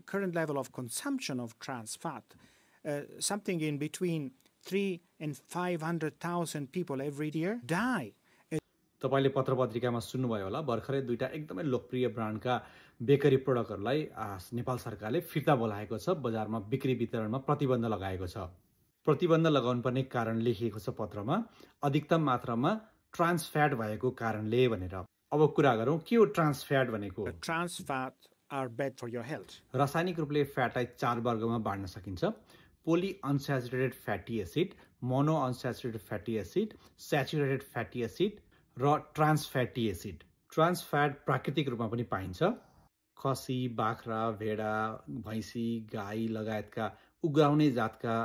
current level of consumption of trans fat, something in between 3 and 500,000 people every year die. तपाईले पत्र पत्रिकामा सुन्नुभयो होला भर्खरै दुईटा एकदमै लोकप्रिय ब्रान्डका बेकरी प्रोडक्टहरूलाई नेपाल सरकारले फिर्ता बोलाएको छ, बजारमा बिक्री वितरणमा प्रतिबन्ध लगाएको छ। प्रतिबन्ध लगाउनुपर्ने कारण लेखिएको छ पत्रमा, अधिकतम मात्रामा ट्रान्स फ्याट भएको कारणले भनेर। अब कुरा गरौँ के हो ट्रान्स फ्याट भनेको। Trans fat are bad for your health. रासायनिक रूपले फ्याटलाई 4 वर्गमा बाँड्न सकिन्छ। Poly unsaturated fatty acid, mono unsaturated fatty acid, saturated fatty acid र trans fatty acid. Trans fat प्राकृतिक रूपमा पनि पाइन्छ। खसी, बाख्रा, भेडा, भैँसी, गाई लगायतका उगाउने जातका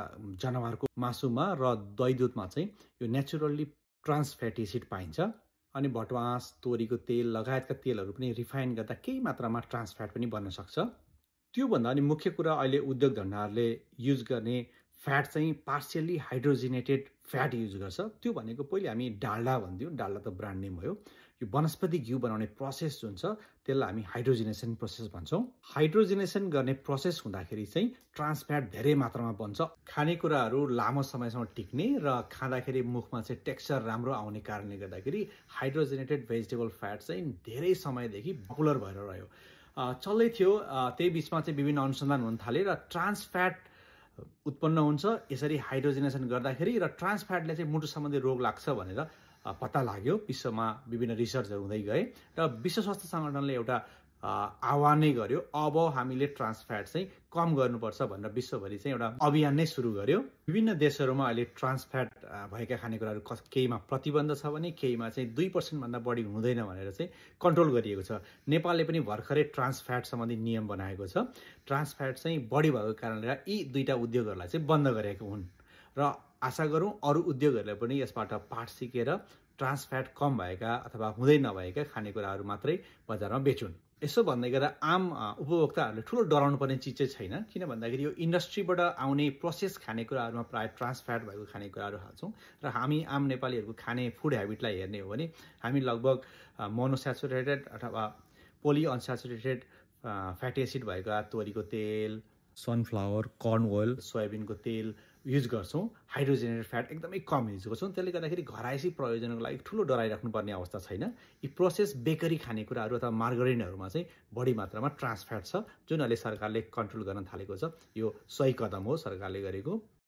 जनावरको मासुमा र दही दुधमा चाहिँ यो नेचुरली ट्रान्स फ्याटी एसिड पाइन्छ। अनि भटमास, तोरीको तेल लगायतका तेलहरू पनि रिफाइन गर्दा केही मात्रामा ट्रान्स फ्याट पनि बन्न सक्छ। त्योभन्दा अनि मुख्य कुरा अहिले उद्योग धन्दाहरूले युज गर्ने फ्याट चाहिँ पार्सियली हाइड्रोजिनेटेड फ्याट युज गर्छ। त्यो भनेको पहिले हामी डाल्डा भन्थ्यौँ, डाल्डा त ब्रान्ड नेम भयो। यो वनस्पति घिउ बनाउने प्रोसेस जुन छ त्यसलाई हामी हाइड्रोजिनेसन प्रोसेस भन्छौँ। हाइड्रोजिनेसन गर्ने प्रोसेस हुँदाखेरि चाहिँ ट्रान्स फ्याट धेरै मात्रामा बन्छ। खानेकुराहरू लामो समयसम्म टिक्ने र खाँदाखेरि मुखमा चाहिँ टेक्सचर राम्रो आउने कारणले गर्दाखेरि हाइड्रोजिनेटेड भेजिटेबल फ्याट चाहिँ धेरै समयदेखि पपुलर भएर रह्यो, चल्दै थियो। त्यही बिचमा चाहिँ विभिन्न अनुसन्धान हुन थाले र ट्रान्स फ्याट उत्पन्न हुन्छ यसरी हाइड्रोजिनेसन गर्दाखेरि, र ट्रान्स फ्याटले चाहिँ मुटु सम्बन्धी रोग लाग्छ भनेर पत्ता लाग्यो। विश्वमा विभिन्न रिसर्चहरू हुँदै गए र विश्व स्वास्थ्य सङ्गठनले एउटा आह्वान नै गर्यो, अब हामीले ट्रान्स फ्याट चाहिँ कम गर्नुपर्छ भनेर विश्वभरि चाहिँ एउटा अभियान नै सुरु गर्यो। विभिन्न देशहरूमा अहिले ट्रान्स फ्याट भएका खानेकुराहरू केहीमा प्रतिबन्ध छ भने केहीमा चाहिँ 2% भन्दा बढी हुँदैन भनेर चाहिँ कन्ट्रोल गरिएको छ। नेपालले पनि भर्खरै ट्रान्स फ्याट सम्बन्धी नियम बनाएको छ। ट्रान्स फ्याट चाहिँ बढी भएको कारणले यी दुईटा उद्योगहरूलाई चाहिँ बन्द गरेको हुन् र आशा गरौँ अरू उद्योगहरूले पनि यसबाट पाठ सिकेर ट्रान्स फ्याट कम भएका अथवा हुँदै नभएका खानेकुराहरू मात्रै बजारमा बेचुन्। यसो भन्दै गर्दा आम उपभोक्ताहरूले ठुलो डराउनु पर्ने चिज चाहिँ छैन, किन भन्दाखेरि यो इन्डस्ट्रीबाट आउने प्रोसेस खानेकुराहरूमा प्राय ट्रान्स फ्याट भएको खानेकुराहरू हाल्छौँ र हामी आम नेपालीहरूको खाने फुड हेबिटलाई हेर्ने हो भने हामी लगभग मोनोस्याचुरेटेड अथवा पोली अनस्याचुरेटेड फ्याटी एसिड भएका तोरीको तेल, सनफ्लावर, कर्न ओइल, सोयाबिनको तेल युज गर्छौँ। हाइड्रोजिनेटेड फ्याट एकदमै कम युज गर्छौँ। त्यसले गर्दाखेरि घरायसी प्रयोजनको लागि ठुलो डराइराख्नुपर्ने अवस्था छैन। यी प्रोसेस बेकरी खानेकुराहरू अथवा मार्गरिनहरूमा चाहिँ बढी मात्रामा ट्रान्स फ्याट छ, जुन अहिले सरकारले कन्ट्रोल गर्न थालेको छ। यो सही कदम हो सरकारले गरेको।